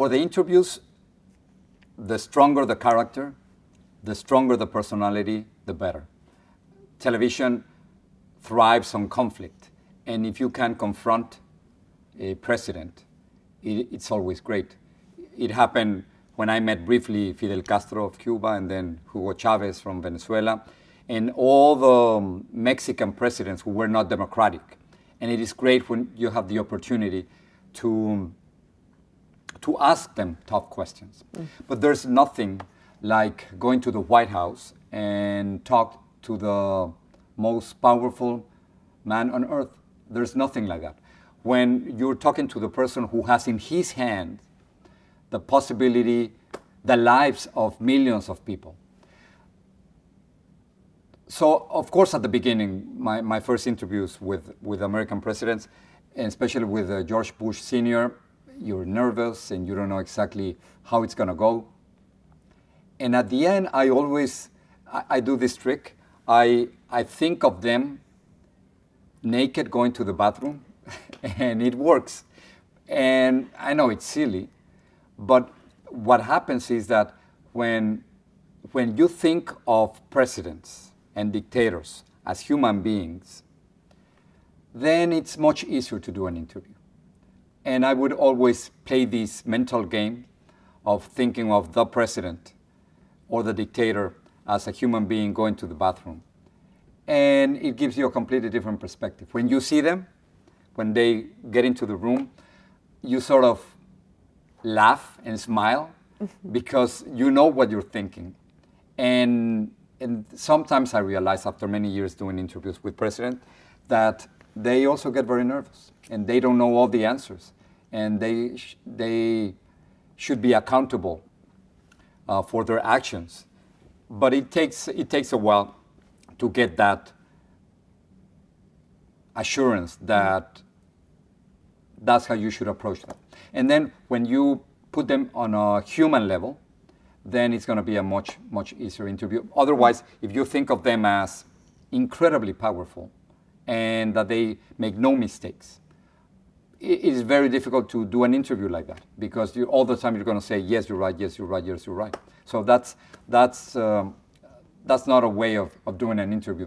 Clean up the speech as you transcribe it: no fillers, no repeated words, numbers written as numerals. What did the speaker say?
For the interviews, the stronger the character, the stronger the personality, the better. Television thrives on conflict. And if you can confront a president, it's always great. It happened when I met briefly Fidel Castro of Cuba and then Hugo Chavez from Venezuela and all the Mexican presidents who were not democratic. And it is great when you have the opportunity to ask them tough questions. But there's nothing like going to the White House and talk to the most powerful man on earth. There's nothing like that. When you're talking to the person who has in his hand the possibility, the lives of millions of people. So, of course, at the beginning, my first interviews with American presidents, and especially with George Bush Sr., you're nervous and you don't know exactly how it's going to go. And at the end, I do this trick. I think of them naked going to the bathroom, and it works. And I know it's silly, but what happens is that when you think of presidents and dictators as human beings, then it's much easier to do an interview. And I would always play this mental game of thinking of the president or the dictator as a human being going to the bathroom. And it gives you a completely different perspective. When you see them, when they get into the room, you sort of laugh and smile because you know what you're thinking. And sometimes I realize after many years doing interviews with presidents that they also get very nervous and they don't know all the answers. And they should be accountable for their actions. But it takes a while to get that assurance that that's how you should approach that. And then when you put them on a human level, then it's going to be a much, much easier interview. Otherwise, if you think of them as incredibly powerful and that they make no mistakes, it is very difficult to do an interview like that because all the time you're going to say, yes, you're right, yes, you're right, yes, you're right. So that's not a way of doing an interview.